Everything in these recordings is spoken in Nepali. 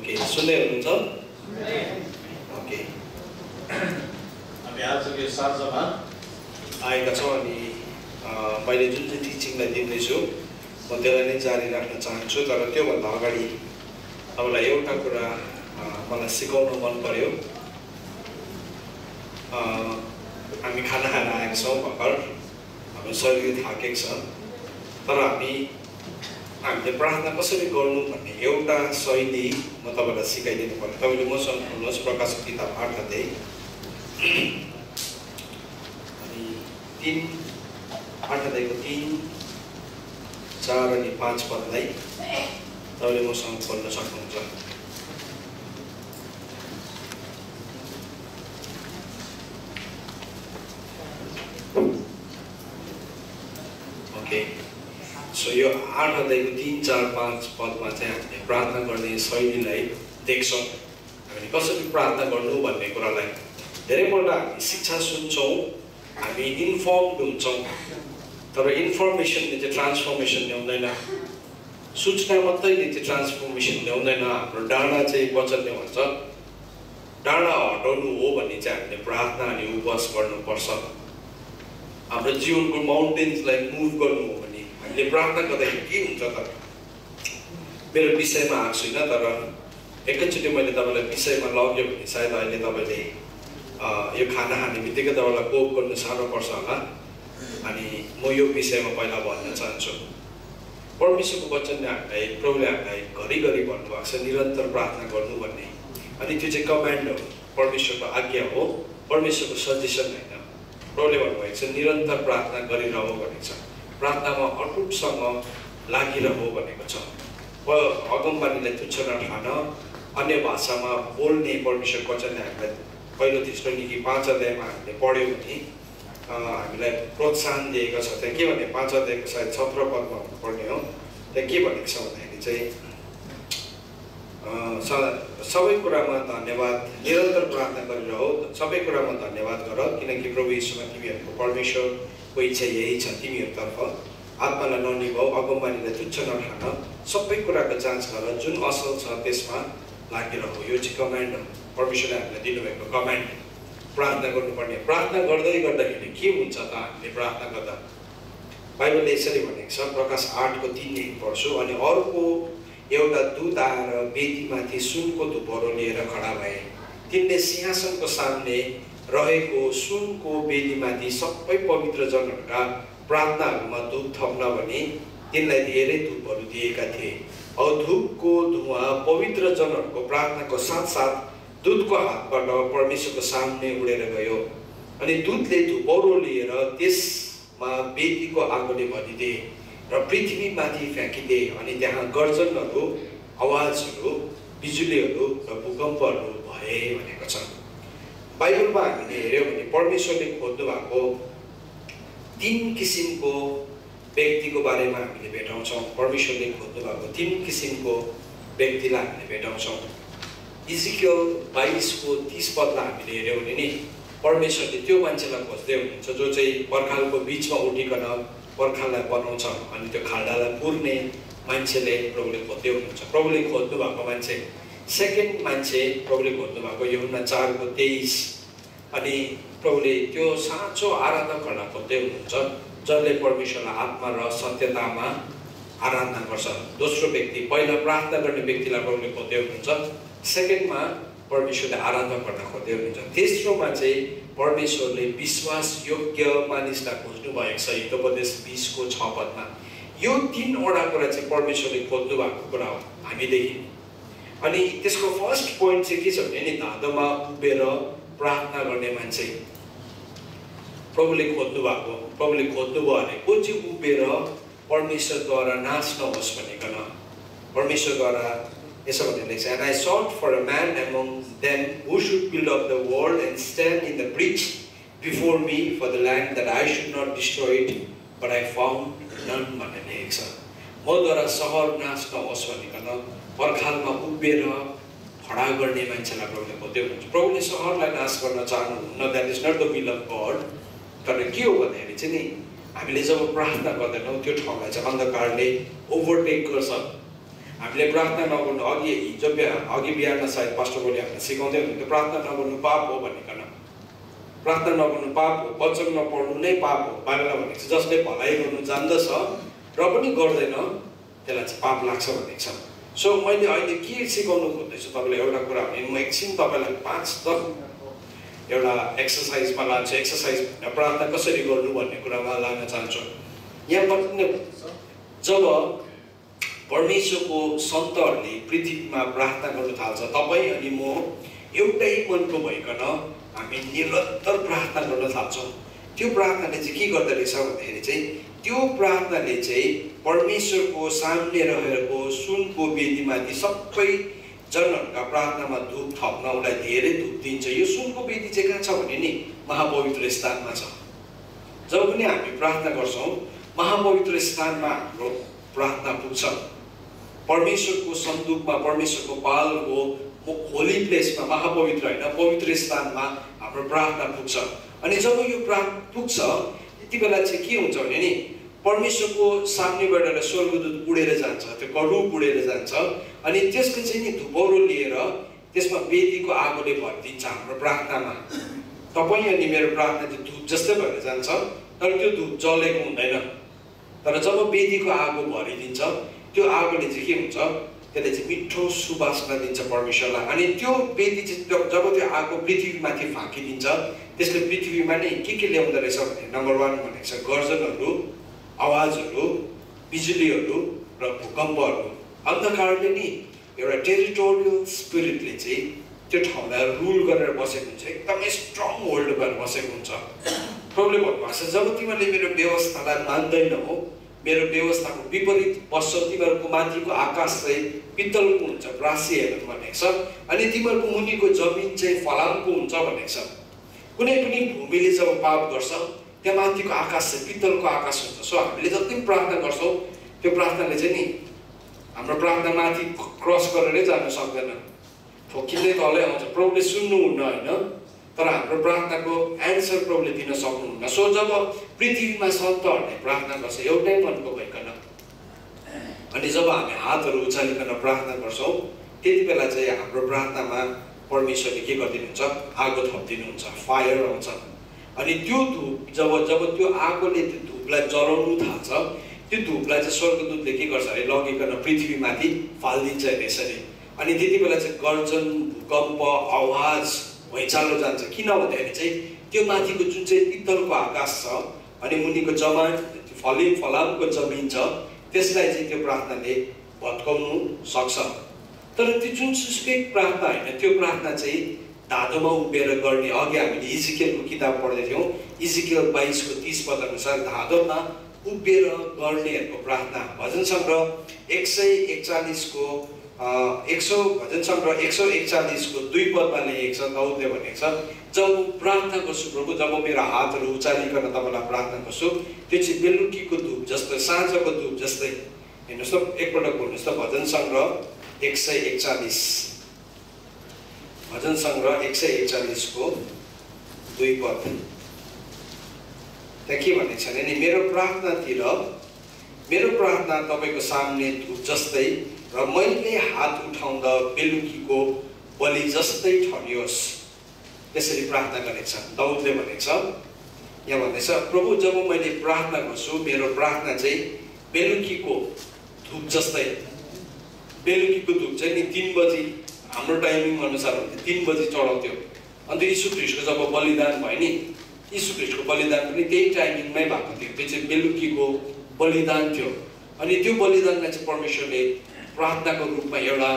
ओके, सुन्दै हुनुहुन्छ? ओके, हामी आज यो साँझमा आएका छौँ अनि मैले जुन चाहिँ टिचिङलाई दिँदैछु म त्यसलाई नै जारी राख्न चाहन्छु। तर त्योभन्दा अगाडि तपाईँलाई एउटा कुरा मलाई सिकाउनु मन पर्यो। हामी खाना खाएर आएका छौँ भर्खर, हाम्रो शरीर थाकेको छ, तर हामीले प्रार्थना कसरी गर्नु भन्ने एउटा शैली म तपाईँलाई सिकाइदिनु पर्यो। तपाईँले मसँग हुनुहोस्, प्रकाशको किताब 8 अध्याय अनि 8 अध्यायको 3, 4 अनि 5 पदलाई तपाईँले मसँग खोल्न सक्नुहुन्छ। ओके, सो यो 8 अध्यायको 3, 4, 5 पदमा चाहिँ हामीले प्रार्थना गर्ने शैलीलाई देख्छौँ। हामीले कसरी प्रार्थना गर्नु भन्ने कुरालाई धेरैपल्ट हामी शिक्षा सुन्छौँ, हामी इन्फर्मड हुन्छौँ, तर इन्फर्मेसनले चाहिँ ट्रान्सफर्मेसन ल्याउँदैन, सूचना मात्रैले चाहिँ ट्रान्सफर्मेसन ल्याउँदैन। हाम्रो डाँडा चाहिँ वचनले भन्छ डाँडा हटाउनु हो भने चाहिँ हामीले प्रार्थना अनि उपवास गर्नुपर्छ। हाम्रो जीवनको माउन्टेन्सलाई मुभ गर्नु हो भने हामीले प्रार्थना गर्दाखेरि के हुन्छ? त मेरो विषयमा आएको छुइनँ, तर एकैचोटि मैले तपाईँलाई विषयमा लग्यो भने सायद अहिले तपाईँले यो खाना खाने बित्तिकै तपाईँलाई कोप गर्नु साह्रो पर्छ होला। अनि म यो विषयमा पहिला भन्न चाहन्छु, परमेश्वरको वचनले हामीलाई, प्रभुले हामीलाई घरिघरि भन्नुभएको छ निरन्तर प्रार्थना गर्नु भन्ने। अनि त्यो चाहिँ कमान्ड हो, परमेश्वरको आज्ञा हो, परमेश्वरको सजेसन होइन। प्रभुले भन्नुभएको छ निरन्तर प्रार्थना गरिरहनु भनेको छ, प्रार्थनामा अटुटसँग लागिरहनु भनेको छ। अगमबानीलाई तुच्छ नठान, अन्य भाषामा बोल्ने परमेश्वरको वचनले हामीलाई पहिलो थिस्सलुनिकी 5 अध्यायमा हामीले पढ्यौँ भने हामीलाई प्रोत्साहन दिएको छ। त्यहाँ के भने 5 अध्यायको सायद 17 पदमा पढ्ने हो। त्यहाँ के भनेको छ भन्दाखेरि चाहिँ सबै कुरामा धन्यवाद, निरन्तर प्रार्थना गरिरह, सबै कुरामा धन्यवाद गर, किनकि प्रभु यीशुमा तिमीहरूको परमेश्वरको इच्छा यही छ, तिमीहरूतर्फ आत्मालाई ननिभाऊ, अगमबानीलाई तुच्छ नठान, सबै कुराको जाँच गर, जुन असल छ त्यसमा लागिरह। यो चाहिँ कमान्ड हो, परमेश्वरले हामीलाई दिनुभएको कमान्ड। प्रार्थना गर्नुपर्ने, प्रार्थना गर्दै गर्दाखेरि के हुन्छ त? हामीले प्रार्थना गर्दा बाइबलले यसरी भनेको छ, प्रकाश 8 को 3 पढ्छु, अनि अर्को एउटा दूत आएर वेदीमाथि सुनको धुपरो लिएर खडा भए। तिनले सिंहासनको सामने रहेको सुनको वेदीमाथि सबै पवित्र जनहरूका प्रार्थनाहरूमा धूप थप्न भने तिनलाई धेरै धूपहरू दिएका थिए। औ धूपको धुवा पवित्र जनहरूको प्रार्थनाको साथसाथ दूतको हातबाट परमेश्वरको सामने उडेर गयो। अनि दूतले धुपौरो लिएर त्यसमा वेदीको आगोले भरिदिए र पृथ्वीमाथि फ्याँकिदिए। अनि त्यहाँ गर्जनहरू, आवाजहरू, बिजुलीहरू र भूकम्पहरू भए भनेको छ। बाइबलमा हामीले हेऱ्यौँ भने परमेश्वरले खोज्नु भएको 3 किसिमको व्यक्तिको बारेमा हामीले भेटाउँछौँ। परमेश्वरले खोज्नु भएको 3 किसिमको व्यक्तिलाई हामीले भेटाउँछौँ। इजिकियल 22 को 30 पदलाई हामीले हेऱ्यौँ भने नि परमेश्वरले त्यो मान्छेलाई खोज्दै हुनुहुन्छ जो चाहिँ पर्खालको बिचमा उठिकन पर्खाललाई बनाउँछ अनि त्यो खाल्डालाई पुर्ने मान्छेले प्रभुले खोज्दै हुनुहुन्छ। प्रभुले खोज्नु भएको मान्छे, सेकेन्ड मान्छे प्रभुले खोज्नु भएको यूहन्ना 4 को 23। अनि प्रभुले त्यो साँचो आराधकहरूलाई खोज्दै हुनुहुन्छ जसले परमेश्वरलाई आत्मा र सत्यतामा आराधना गर्छ। दोस्रो व्यक्ति, पहिला प्रार्थना गर्ने व्यक्तिलाई प्रभुले खोज्दै हुनुहुन्छ, सेकेन्डमा परमेश्वरले आराधकहरूलाई खोज्दै हुनुहुन्छ, तेस्रोमा चाहिँ परमेश्वरले विश्वास योग्य मानिसलाई खोज्नु भएको छ। हितोपदेश 20 को 6 पदमा यो 3वटा कुरा चाहिँ परमेश्वरले खोज्नु भएको कुरा हो हामीदेखि। अनि त्यसको फर्स्ट पोइन्ट चाहिँ के छ भने नि धाँधोमा उभिएर प्रार्थना गर्ने मान्छे प्रभुले खोज्नु भएको, प्रभुले खोज्नुभयो भने को चाहिँ उभिएर परमेश्वरद्वारा नाश नहोस् भनिकन परमेश्वरद्वारा यसो भनेर लेख्छ, and I sought for a man among them who should build up the wall and stand in the breach before me for the land that I should not destroy it, but I found none भनेर लेखेको छ। मद्वारा सहर नाश नहोस् भनिकन पर्खालमा उभिएर खडा गर्ने मान्छेलाई प्रभुले खोज्दै हुनुहुन्छ। प्रभुले सहरलाई नाश गर्न चाहनुहुन्न, that is not the will of God. तर के हो भन्दाखेरि चाहिँ नि हामीले जब प्रार्थना गर्दैनौँ त्यो ठाउँलाई चाहिँ अन्धकारले ओभरटेक गर्छ। हामीले प्रार्थना नगर्नु अघि बिहान सायद पास्टर बोले हामीलाई सिकाउँदै हुनुहुन्थ्यो प्रार्थना नगर्नु पाप हो भनिकन। प्रार्थना नगर्नु पाप हो, वचन नपढ्नु नै पाप हो। बाइबलमा भनेको छ जसले भलाइ गर्नु जान्दछ र पनि गर्दैन त्यसलाई चाहिँ पाप लाग्छ भनेको छ। सो मैले अहिले के सिकाउनु खोज्दैछु तपाईँलाई एउटा कुरा भने म एकछिन तपाईँलाई 5-10 एउटा एक्सर्साइजमा लान्छु। एक्सर्साइज प्रार्थना कसरी गर्नु भन्ने कुरामा लान चाहन्छु। यहाँ पनि जब परमेश्वरको सन्तहरूले पृथ्वीमा प्रार्थना गर्नु थाल्छ तपाईँ अनि म एउटै मनको भइकन हामी निरन्तर प्रार्थना गर्न थाल्छौँ। त्यो प्रार्थनाले चाहिँ के गर्दो रहेछ भन्दाखेरि चाहिँ त्यो प्रार्थनाले चाहिँ परमेश्वरको सामने रहेको सुनको वेदीमाथि सबै जनहरूका प्रार्थनामा धूप थप्न उसलाई धेरै धूप दिन्छ। यो सुनको वेदी चाहिँ कहाँ छ भने नि महापवित्र स्थानमा छ। जब पनि हामी प्रार्थना गर्छौँ महापवित्र स्थानमा हाम्रो प्रार्थना पुग्छ। परमेश्वरको सन्दुकमा परमेश्वरको पालको होली प्लेसमा महापवित्र होइन पवित्र स्थानमा हाम्रो प्रार्थना पुग्छ। अनि जब यो प्रार्थना पुग्छ यति बेला चाहिँ के हुन्छ भने नि परमेश्वरको सामनेबाट स्वर्गदूत उडेर जान्छ, त्यो करूब उडेर जान्छ अनि त्यसले चाहिँ नि धुपौरो लिएर त्यसमा वेदीको आगोले भरिदिन्छ हाम्रो प्रार्थनामा। तपाईँ अनि मेरो प्रार्थना चाहिँ धुप जस्तै भएर जान्छ तर त्यो धुप जलेको हुँदैन। तर जब वेदीको आगो भरिदिन्छ त्यो आगोले चाहिँ के हुन्छ त्यसले चाहिँ मिठो सुवासना दिन्छ परमेश्वरलाई। अनि त्यो वेदी चाहिँ जब त्यो आगो पृथ्वीमाथि फाँकिदिन्छ त्यसले पृथ्वीमा नै के ल्याउँदो रहेछ भने नम्बर 1 भनेको छ गर्जनहरू, आवाजहरू, बिजुलीहरू र भूकम्पहरू। अन्धकारले नि एउटा टेरिटोरियल स्पिरिटले चाहिँ त्यो ठाउँलाई रुल गरेर बसेको हुन्छ, एकदमै स्ट्रङ होल्ड गरेर बसेको हुन्छ। प्रब्लम भन्नुभएको छ जब तिमीहरूले मेरो व्यवस्थालाई मान्दैनौ मेरो व्यवस्थाको विपरीत बस्छौ तिमीहरूको माथिको आकाश चाहिँ पित्तलको हुन्छ ब्रासी हेर्नु भनेको छ अनि तिमीहरूको मुनिको जमिन चाहिँ फलामको हुन्छ भनेको छ। कुनै पनि भूमिले जब पाप गर्छ त्यहाँ माथिको आकाश चाहिँ पित्तलको आकाश हुन्छ। सो हामीले जति पनि प्रार्थना गर्छौँ त्यो प्रार्थनाले चाहिँ नि हाम्रो प्रार्थना माथि क्रस गरेरै जान सक्दैन, ठोकिँदै तलै आउँछ। प्रभुले सुन्नुहुन्न होइन तर हाम्रो प्रार्थनाको एन्सर प्रभुले दिन सक्नुहुन्न। सो जब पृथ्वीमा सन्तहरूले प्रार्थना गर्छ एउटै मनको भइकन अनि जब हामी हातहरू उचालिकन प्रार्थना गर्छौँ त्यति बेला चाहिँ हाम्रो प्रार्थनामा परमेश्वरले के गरिदिनुहुन्छ आगो थपिदिनुहुन्छ, फायर आउँछ। अनि त्यो धुप जब त्यो आगोले त्यो धुपलाई जलाउनु थाल्छ त्यो धुपलाई चाहिँ स्वर्गदूतले के गर्छ अरे लगिकन पृथ्वीमाथि फालिदिन्छ यसरी। अनि त्यति बेला चाहिँ गर्जन, भूकम्प, आवाज भैँचालो जान्छ। किन भन्दाखेरि चाहिँ त्यो माथिको जुन चाहिँ पित्तलको आकाश छ अनि मुनिको जमान फलामको जमिन छ त्यसलाई चाहिँ त्यो प्रार्थनाले भत्काउनु सक्छ। तर त्यो जुनसुकै प्रार्थना होइन त्यो प्रार्थना चाहिँ धाधोमा उभिएर गर्ने। अघि हामीले इजिकियलको किताब पढ्दै थियौँ, इजिकियल 22:30 पद अनुसार धाधोमा उभिएर गर्नेहरूको प्रार्थना। भजन सङ्ग्रह 141को भजन सङ्ग्रह 141को 2 पदमा लेखेको छ। दाउदले भनेको छ जब म प्रार्थना गर्छु प्रभु जब मेरो हातहरू उचालिकन तपाईँलाई प्रार्थना गर्छु त्यो चाहिँ बेलुकीको धुप जस्तो साँझको धुप जस्तै। हेर्नुहोस् त एकपल्ट बोल्नुहोस् त भजन सङ्ग्रह 141 भजन सङ्ग्रह 141को 2 पद। त्यहाँ के भनेको छ भने मेरो प्रार्थना तपाईँको सामने धुप जस्तै र मैले हात उठाउँदा बेलुकीको बलि जस्तै ठनियोस् त्यसरी प्रार्थना गरेको छ। दाउदले भनेको छ यहाँ भन्दैछ प्रभु जब मैले प्रार्थना गर्छु मेरो प्रार्थना चाहिँ बेलुकीको धुप जस्तै। बेलुकीको धुप चाहिँ नि 3 बजी हाम्रो टाइमिङ अनुसार हुन्थ्यो, 3 बजी चढाउँथ्यो। अन्त यीशु ख्रीष्टको जब बलिदान भयो नि यीशु ख्रीष्टको बलिदान पनि त्यही टाइमिङमै भएको थियो। त्यो चाहिँ बेलुकीको बलिदान थियो। अनि त्यो बलिदानलाई चाहिँ परमेश्वरले प्रार्थनाको रूपमा एउटा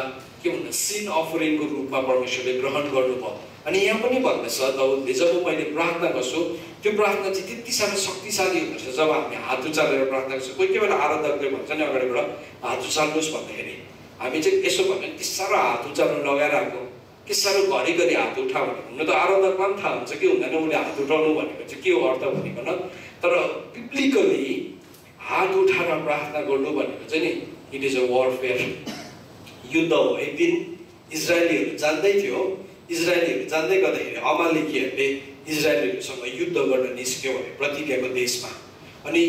के भन्नु सिन अफरिङको रूपमा परमेश्वरले ग्रहण गर्नुभयो। अनि यहाँ पनि भन्दैछ दाउदले जब मैले प्रार्थना गर्छु त्यो प्रार्थना चाहिँ त्यति साह्रो शक्तिशाली हुँदो रहेछ। जब हामी हात उचालेर प्रार्थना गर्छौँ कोही बेला आराधकले भन्छ नि अगाडिबाट हात उचाल्नुहोस् भन्दाखेरि हामी चाहिँ यसो भन्यो कि साह्रो हात उचाल्नु लगाएर आएको कि साह्रो घरिघरि हात उठाउ भनेको हुन त आराधकमा पनि थाहा हुन्छ कि हुँदैन उसले हात उठाउनु भनेको चाहिँ के हो अर्थ भनेको न। तर बिब्लिकली हात उठाएर प्रार्थना गर्नु भनेको चाहिँ नि इट इज अ वारफेयर, युद्ध हो। एक दिन इजरायलीहरू जान्दै जान्दै गर्दाखेरि अमालेकीहरूले इजरायलीहरूसँग युद्ध गर्न निस्क्यो भने प्रतिज्ञाको देशमा। अनि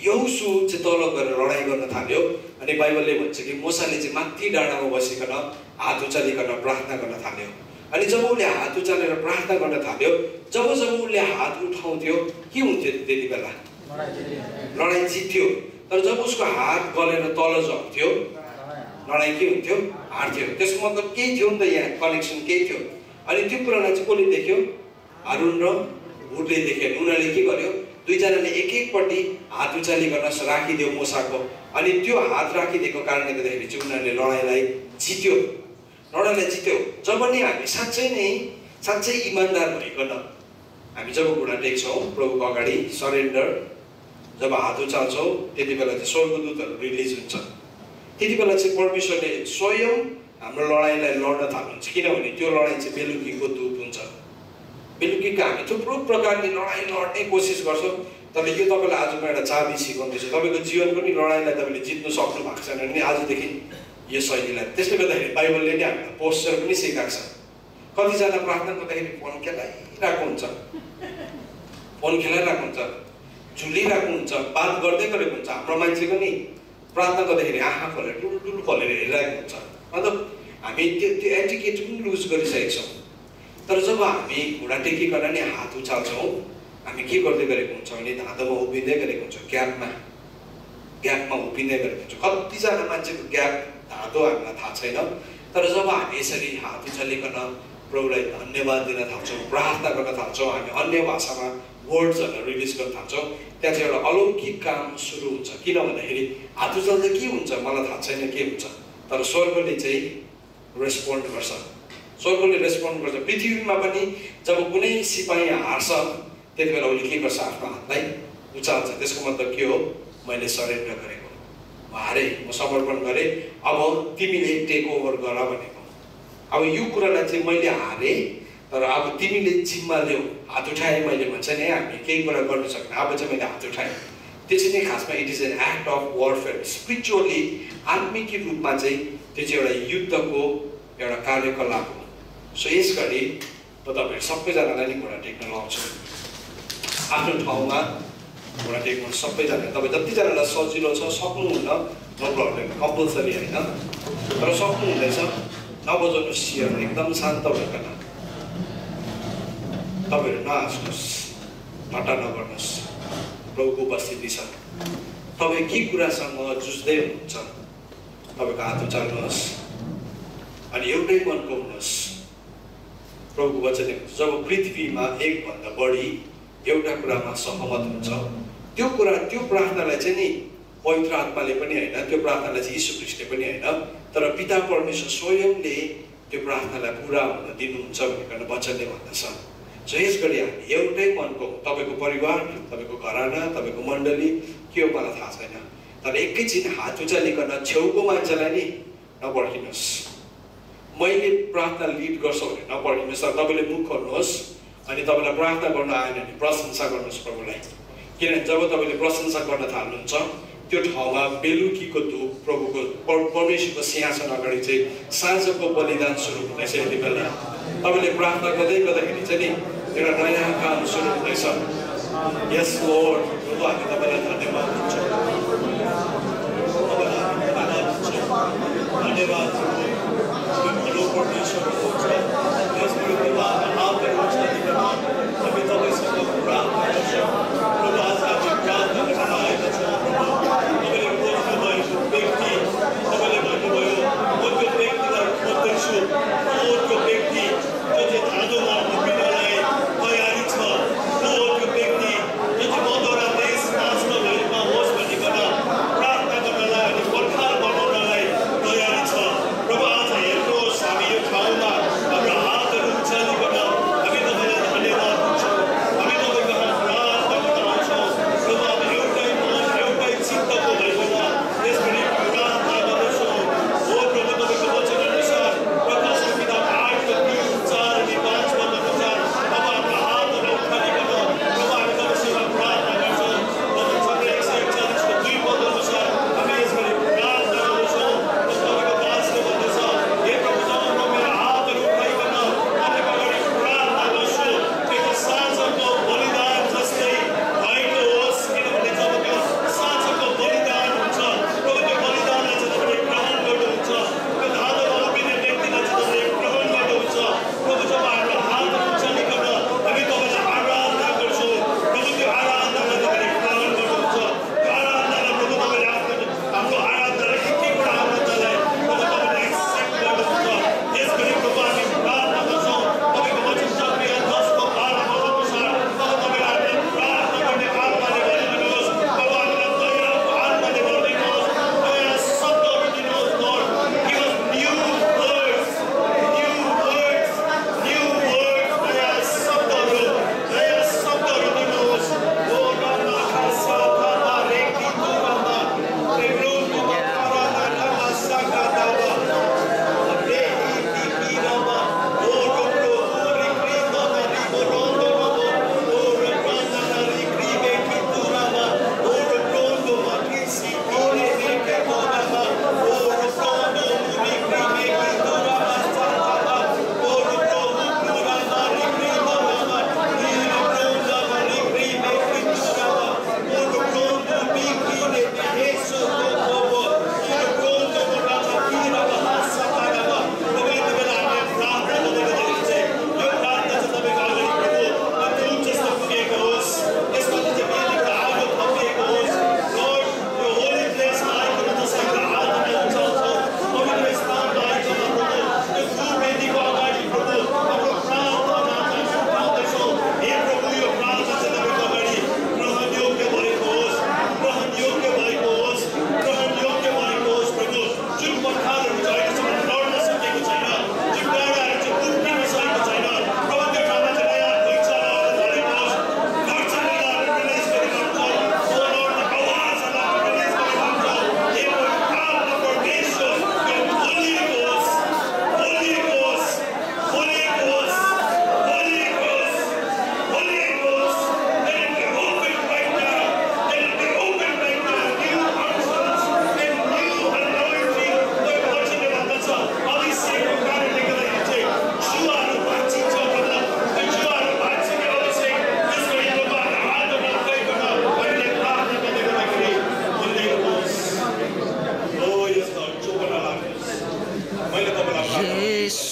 यहोशू चाहिँ तल गएर लडाइँ गर्न थाल्यो अनि बाइबलले भन्छ कि मोसाले चाहिँ माथि डाँडामा बसिकन हात उचालिकन प्रार्थना गर्न थाल्यो। अनि जब उसले हात उचालेर प्रार्थना गर्न थाल्यो, जब उसले हात उठाउँथ्यो के हुन्थ्यो त्यति बेला? लडाइँ जित्थ्यो। तर जब उसको हात गलेर तल झर्थ्यो लडाइँ के हुन्थ्यो? हार्थ्यो। त्यसको मतलब केही थियो नि त, यहाँ कनेक्सन केही थियो। अनि त्यो कुरालाई चाहिँ कसले देख्यो? हारुन र हुरले देख्यो। उनीहरूले के गर्यो? दुईजनाले एक एकपट्टि हात उचालिकन राखिदियो मोसाको। अनि त्यो हात राखिदिएको कारणले गर्दाखेरि चाहिँ उनीहरूले लडाइँलाई जित्यो। जब नि हामी साँच्चै इमान्दार भइकन हामी जब घुँडा टेक्छौँ प्रभुको अगाडि सरेन्डर, जब हात उचाल्छौँ त्यति बेला चाहिँ स्वर्गदूतहरू रिलिज हुन्छ। त्यति बेला चाहिँ परमेश्वरले स्वयं हाम्रो लडाइँलाई लड्न थाल्नुहुन्छ। किनभने त्यो लडाइँ चाहिँ बेलुकीको दूत हुन्छ। बेलुकीको हामी थुप्रो प्रकारले लडाइँ लड्ने कोसिस गर्छौँ। तर यो तपाईँलाई आज म एउटा चाबी सिकाउँदैछु। तपाईँको जीवनको नि लडाइँलाई तपाईँले जित्नु सक्नु भएको छैन भने आजदेखि यो शैलीलाई, त्यसले गर्दाखेरि बाइबलले नै हामीलाई पोस्चर पनि सिकाएको छ। कतिजना प्रार्थना गर्दाखेरि फोन खेलाइरहेको हुन्छ, झुलिरहेको हुन्छ, बात गर्दै गरेको हुन्छ। हाम्रो मान्छेको नि प्रार्थना गर्दाखेरि आँखा खोलेर टुलटुल खोलेर हेरिरहेको हुन्छ। मतलब हामी त्यो एटिकेट पनि लुज गरिसकेको छौँ। तर जब हामी घुँडा टेकिकन नि हात उचाल्छौँ, हामी के गर्दै गरेको हुन्छौँ भने धाँधोमा उभिँदै गरेको हुन्छ, ग्यापमा उभिँदै गरेको हुन्छ। कतिजना मान्छेको ग्याप धाँधो हामीलाई थाहा छैन। तर जब हामी यसरी हात उचालिकन प्रभुलाई धन्यवाद दिन थाल्छौँ, प्रार्थना गर्न थाल्छौँ, हामी अन्य भाषामा वर्ड्सहरू रिलिज गर्न थाल्छौँ, त्यहाँ चाहिँ एउटा अलौकिक काम सुरु हुन्छ। किन भन्दाखेरि हात उचाल्दा के हुन्छ मलाई थाहा छैन के हुन्छ, तर स्वर्गले चाहिँ रेस्पोन्ड गर्छ। पृथ्वीमा पनि जब कुनै सिपाही हार्छ त्यति बेला उसले के गर्छ? आफ्नो हातलाई उचाल्छ। त्यसको मतलब के हो? मैले सरेन्डर गरेको, म हारेँ, म समर्पण गरेँ, अब तिमीले टेक ओभर गर भनेको। अब यो कुरालाई चाहिँ मैले हारेँ, तर अब तिमीले जिम्मा ल्याऊ। हात उठाएँ मैले भन्छ नि, हामी केही कुरा गर्न सक्दैन, अब चाहिँ मैले हात उठाएँ। त्यसै नै खासमा it is an act of warfare. Spiritually आत्मिक रूपमा चाहिँ त्यो चाहिँ एउटा युद्धको एउटा कार्यकलाप हो। सो यस गरी म तपाईँहरू सबैजनालाई नि घुँडा टेक्न लाउँछु। आफ्नो ठाउँमा घुँडा टेक्नु सबैजना, तपाईँ जतिजनालाई सजिलो छ सक्नुहुन्न, नो प्रब्लम, कम्पलसरी होइन, तर सक्नुहुँदैछ नबजाउनुहोस् सियर, एकदम शान्त भइकन तपाईँहरू नहाँस्नुहोस्, ठट्टा नगर्नुहोस्। प्रभुको उपस्थिति छ। तपाईँ के कुरासँग जुझ्दै हुनुहुन्छ तपाईँको हात उचाल्नुहोस् अनि एउटै मनको हुनुहोस्। प्रभुको वचन जब पृथ्वीमा एकभन्दा बढी एउटा कुरामा सहमत हुन्छ, त्यो प्रार्थनालाई चाहिँ नि पवित्र आत्माले पनि होइन, त्यो प्रार्थनालाई चाहिँ यीशु ख्रीष्टले पनि होइन, तर पिता परमेश्वर स्वयंले त्यो प्रार्थनालाई पुरा हुन दिनुहुन्छ भनेर वचनले भन्दछ। सो यस गरी हामी एउटै मनको, तपाईँको परिवार, तपाईँको घराना, तपाईँको मण्डली के हो मलाई थाहा छैन, तर एकैछिन हात उचालिकन छेउको मान्छेलाई नि नपर्खिनुहोस्। मैले प्रार्थना लिड गर्छु भने नपर्खिनुहोस्, तर तपाईँले मुख खोल्नुहोस् अनि तपाईँलाई प्रार्थना गर्न आएन भने प्रशंसा गर्नुहोस् प्रभुलाई। किनभने जब तपाईँले प्रशंसा गर्न थाल्नुहुन्छ त्यो ठाउँमा बेलुकीको धूप प्रभुको परमेश्वरको सिंहासन अगाडि चाहिँ साँझको बलिदान सुरु हुँदैछ। यति बेला तपाईँले प्रार्थना गर्दाखेरि चाहिँ नि एउटा नयाँ काम सुरु हुँदैछ। यस लर्ड, प्रभु हामी तपाईँलाई धन्यवाद दिन्छौँ, धन्यवाद परमेश्वर हुन्छ। यस विरुद्धमा हातहरू उचालिकन हामी तपाईँसँग प्रार्थना गर्छौँ। प्रभु आज हामी प्रार्थना गर्न आएका छौँ। प्रभु तपाईँले खोज्नु भएको व्यक्ति, तपाईँले भन्नुभयो म त्यो व्यक्तिलाई खोज्दैछु, त्यो व्यक्ति जो चाहिँ धाँधोमा उभिनलाई तयारी छ, त्यो व्यक्ति जो चाहिँ मधुरा देश नाश नभएमा होस् भनिकन प्रार्थना गर्नलाई अनि पर्खाल बनाउनलाई तयारी छ। प्रभु आज हेर्नुहोस्, हामी यो ठाउँमा हाम्रो हातहरू उचालिकन हामी तपाईँलाई धन्यवाद दिन्छौँ, हामी तपाईँको हात प्रार्थना गर्न आउँछौँ। प्रभु हामी एउटै मन एउटै चित्तको भइकन यसरी प्रार्थना गर्दछौँ। हो प्रभु, तपाईँको वचन अनुसार प्रकाशको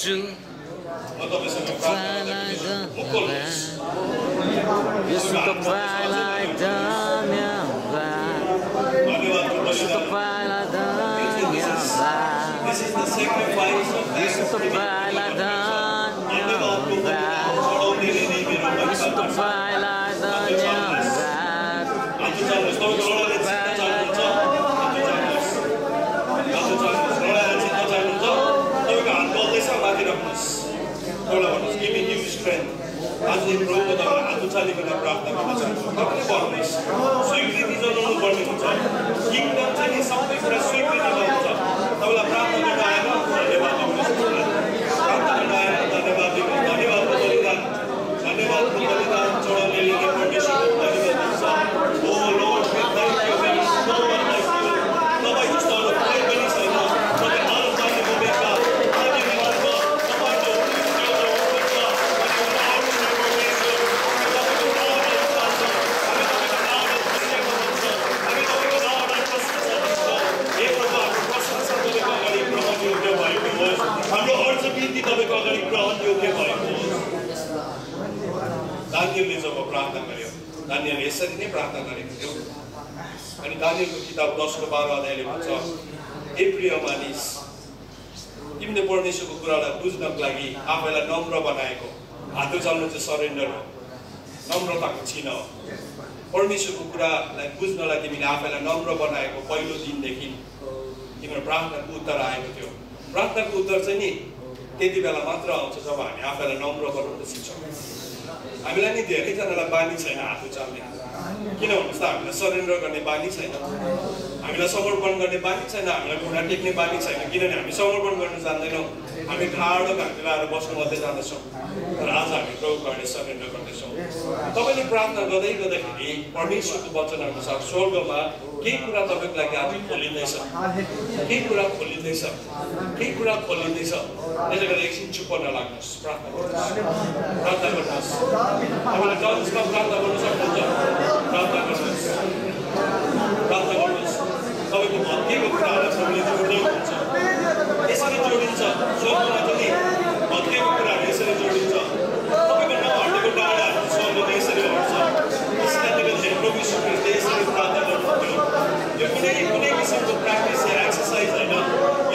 गर्छु म तपाईसँग प्रार्थना गर्छु मुकुल यसो तपाईलाई धन्यवाद यसो तपाईँलाई धन्यवाद This is the sacrifice of यसो तपाईँलाई धन्यवाद यसो तपाईँलाई धन्यवाद Give me new strength. आज यो प्रभुको तपाईँ हात उचालिकन प्रार्थना गर्न चाहन्छु तपाईँले भन्नुहोस् स्वीकृति जनाउनु पर्ने हुन्छ किङडम चाहिँ नि सबै कुरा स्वीकृतिमा हुन्छ तपाईँलाई प्रार्थना गर्न आएन धन्यवाद प्रार्थना गर्न आएन धन्यवाद दिनु धन्यवादको बलिदान धन्यवादको बलिदान चढाउने लिने परमेश्वरको धन्यवाद दिन्छ O Lord we thank you we so much like you तपाईँ जस्तो अरू कुनै पनि छैन तपाईँ अरू जातिको बेका हाम्रो अर्थ बिन्ती तपाईँको अगाडि ग्रहण योग्य भएको दानियलले जब प्रार्थना गर्यो दानियलले यसरी नै प्रार्थना गरेको थियो अनि दानियलको किताब 10:12 अध्यायले भन्छ हे प्रिय मानिस तिमीले परमेश्वरको कुरालाई बुझ्नको लागि आफैलाई नम्र बनाएको हात उचाल्नु चाहिँ सरेन्डर हो नम्रताको चिन्ह हो परमेश्वरको कुरालाई बुझ्नलाई तिमीले आफैलाई नम्र बनाएको पहिलो दिनदेखि तिम्रो प्रार्थनाको उत्तर आएको थियो प्रार्थनाको उत्तर चाहिँ नि त्यति बेला मात्र आउँछ जब हामी आफैलाई नम्र बनाउन सिक्छौँ हामीलाई नि धेरैजनालाई बानी छैन हात उचाल्ने किन भन्नुहोस् त हामीलाई सरेन्डर गर्ने बानी छैन हामीलाई समर्पण गर्ने बानी छैन हामीलाई घुँडा टेक्ने बानी छैन किनभने हामी समर्पण गर्न जान्दैनौँ हामी ठाडो घाँटी लाएर बस्नु मात्रै जाँदैछौँ तर आज हामी प्रभुको अगाडि सरेन्डर गर्दैछौँ तपाईँले प्रार्थना गर्दै गर्दाखेरि परमेश्वरको वचन अनुसार स्वर्गमा केही कुरा तपाईँको लागि आज खोलिँदैछ केही कुरा खोलिँदैछ त्यसले गर्दा एकछिन चुप्प नलाग्नुहोस् प्रार्थना गर्नुहोस् तपाईँलाई टन्समा प्रार्थना गर्न सक्नुहुन्छ प्रार्थना गर्नुहोस् तपाईँको भत्किएको कुराहरूलाई सबैले जोड्दै हुन्छ यसरी जोडिन्छ स्वर्गमा पनि भत्किएको कुराहरू यसरी जोडिन्छ तपाईँको नहटेको डाँडाहरू स्वर्गमा यसरी हट्छ यसकारणले गर्दाखेरि प्रभु यीशु ख्रीष्टले यसरी प्रार्थना गर्नुहुन्थ्यो यो कुनै किसिमको प्र्याक्टिस या एक्सर्साइज होइन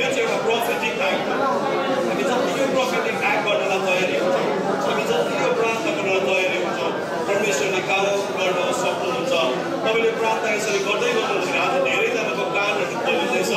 यो चाहिँ एउटा प्रोफेटिक एक्ट हो हामी जति यो प्रोफेटिक एक्ट गर्नलाई तयारी हुन्छौँ हामी जति यो प्रार्थना गर्नलाई तयारी हुन्छौँ परमेश्वरले काम गर्न सक्नुहुन्छ तपाईँले प्रार्थना यसरी गर्दै गर्नुहुन्छ आज धेरैजनाको कानहरू खोलिँदैछ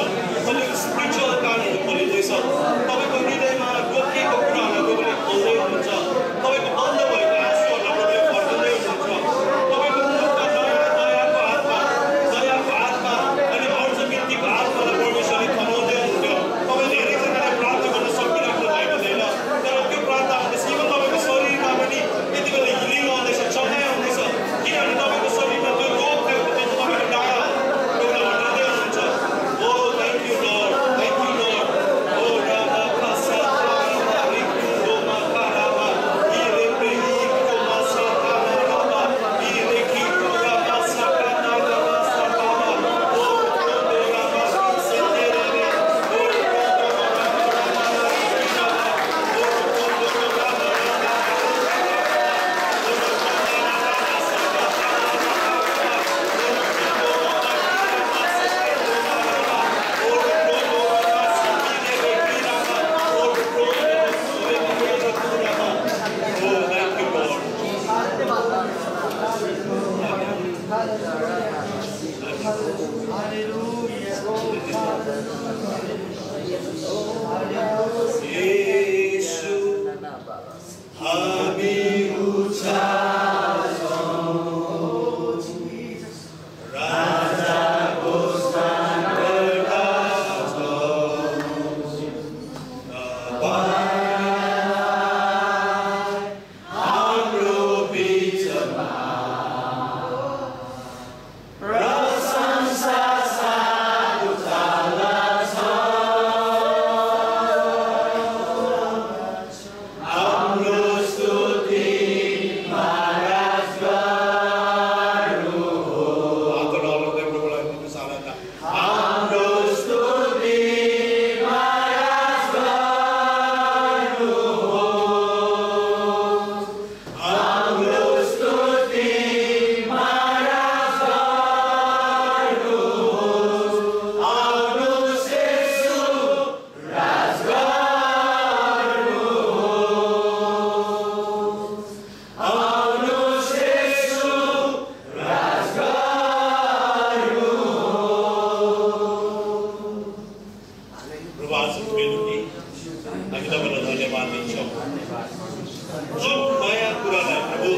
जुन नयाँ कुरालाई प्रभु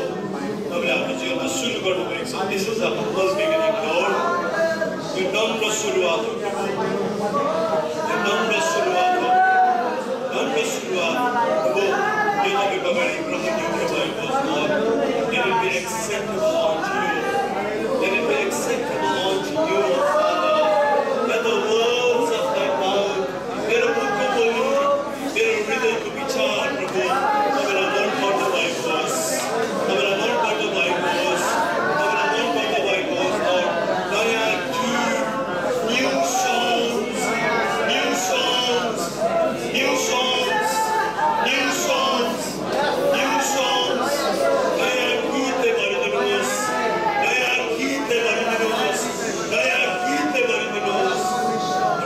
तपाईँले हाम्रो जीवनमा सुरु गर्नुभएको छ, this is a humble beginning lord. यो नम्र सुरुवात हो प्रभु, यो नम्र सुरुवात हो, नम्र सुरुवात प्रभु। यो तपाईँको अगाडि ग्रहण योग्य भएको होस् lord. Let it be acceptable unto you. Let it be acceptable unto you, Father. Let the words of thy mouth, मेरो मुखको बोली, मेरो हृदयको विचार प्रभु तपाईँलाई मनपर्दो भएको होस्, तपाईँलाई मनपर्दो भएको होस्, तपाईँलाई मनपर्दो भएको होस् लर्ड। नयाँ गीत, new songs, new songs, new songs, new songs, new songs, नयाँ गीतले भरिदिनुहोस्, नयाँ गीतले भरिदिनुहोस्, नयाँ गीतले भरिदिनुहोस्।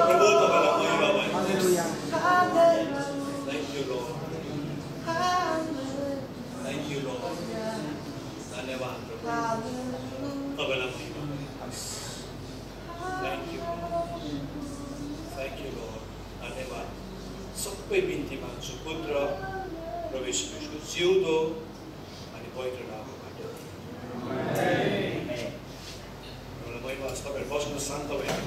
प्रभु तपाईँलाई महिमा भयो। Thank you Lord. Thank you Lord. धन्यवाद प्रभु, तपाईँलाई महिमा भयो। Thank you Lord. Thank you Lord. धन्यवाद। सबै बिन्ती माग्छु पुत्र प्रभु येशू ख्रीष्टको जिउँदो अनि पवित्र नामबाट। मलाई महिमा होस्। तपाईँहरू बस्नु, शान्त भएर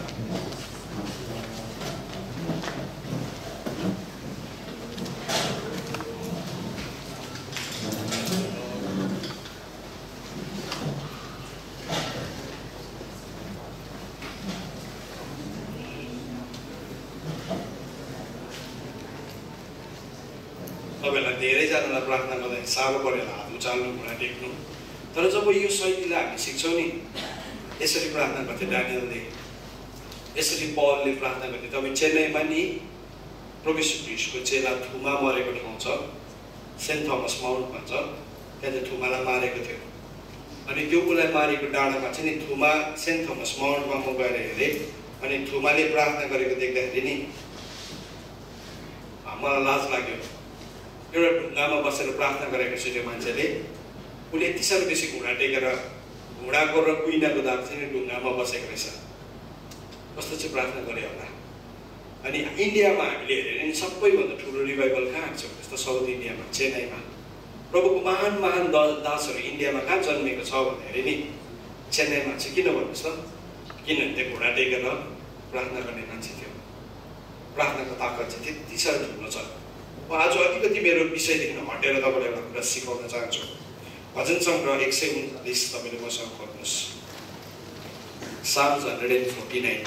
तपाईँलाई धेरैजनालाई प्रार्थना गर्दा साह्रो परेर हात उचाल्नु, घुँडा टेक्नु। तर जब यो शैलीलाई हामी सिक्छौँ नि, यसरी प्रार्थना गर्थे डानियलले, यसरी पलले प्रार्थना गर्थे। तपाईँ चेन्नईमा नि प्रभु येशू ख्रीष्टको चेला थुमा मरेको ठाउँ छ, सेन्ट थोमस माउन्ट भन्छ, त्यहाँ चाहिँ थुमालाई मारेको थियो। अनि त्यो उसलाई मारेको डाँडामा चाहिँ नि थुमा सेन्ट थोमस माउन्टमा म गएर हेरेँ। अनि थुमाले प्रार्थना गरेको देख्दाखेरि नि मलाई लाज लाग्यो। एउटा ढुङ्गामा बसेर प्रार्थना गरेको छु त्यो मान्छेले, उसले यति साह्रो बेसी घुँडा टेकेर घुँडाको र कुइनाको दाग चाहिँ ढुङ्गामा बसेको रहेछ। कस्तो चाहिँ प्रार्थना गरे होला। अनि इन्डियामा हामीले हेऱ्यो भने सबैभन्दा ठुलो रिभाइभल कहाँ छ? जस्तो साउथ इन्डियामा, चेन्नईमा प्रभुको महान महान दासहरू इन्डियामा कहाँ जन्मेको छ भन्दाखेरि नि चेन्नईमा चाहिँ। किन भन्नुहोस् त? किनभने त्यो घुँडा टेकेर प्रार्थना गर्ने मान्छे थियो। प्रार्थनाको ताकत चाहिँ त्यति साह्रो ठुलो छ। म आज अलिकति मेरो विषयदेखि हटेर तपाईँलाई एउटा कुरा सिकाउन चाहन्छु। भजन सङ्ग्रह 139 तपाईँले मसँग खोज्नुहोस्। Psalms 149।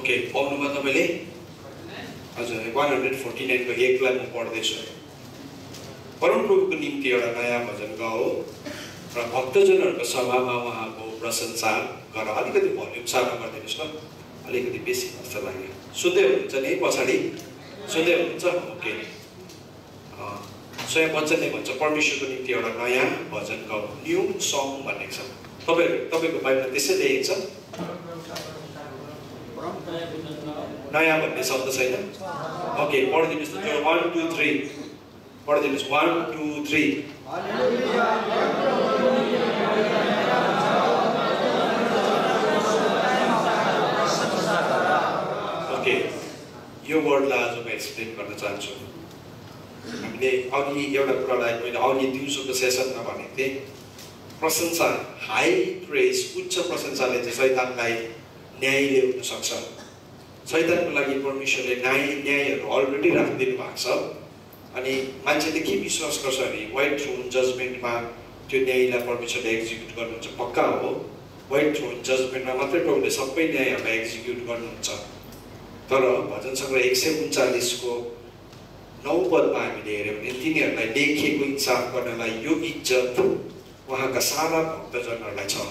ओके, पाउनुभयो तपाईँले? हजुर, 149 को 1 लाई म पढ्दैछु। परमप्रभुको निम्ति एउटा नयाँ भजन गाओ र भक्तजनहरूको सभामा उहाँको प्रशंसा गर। अलिकति भोल्युम सानो गरिदिनुहोस् न, अलिकति बेसी जस्तो लाग्यो। सुन्दै हुनुहुन्छ नि पछाडि? सुन्दै हुनुहुन्छ? ओके। स्वयं वचनले भन्छ परमेश्वरको निम्ति एउटा नयाँ भजन गाओ, न्यू सङ भनेको छ। तपाईँको बाइबलमा त्यसै लेखेको छ? नयाँ भन्ने शब्द छैन? ओके, पढिदिनुहोस् न। 1 2 3 पढिदिनुहोस्। 1 2 3। ओके, यो वर्डलाई आज म एक्सप्लेन गर्न चाहन्छु। हामीले अघि एउटा कुरालाई मैले अघि दिउँसोको सेसनमा भनेको थिएँ, प्रशंसा, हाई प्रेज, उच्च प्रशंसाले चाहिँ शैतानलाई न्याय ल्याउन सक्छ। शैतानको लागि परमेश्वरले न्यायहरू अलरेडी राखिदिनु भएको छ। अनि मान्छेले के विश्वास गर्छ भने व्हाइट थ्रोन जजमेन्टमा त्यो न्यायलाई परमेश्वरले एक्जिक्युट गर्नुहुन्छ। पक्का हो, व्हाइट थ्रोन जजमेन्टमा मात्रै प्रभुले सबै न्यायहरूलाई एक्जिक्युट गर्नुहुन्छ। तर भजन सङ्ग्रह 139 को 9 पदमा हामीले हेऱ्यौँ भने तिनीहरूलाई लेखिएको इन्साफ गर्नलाई यो इज्जत उहाँका सारा भक्तजनहरूलाई छ।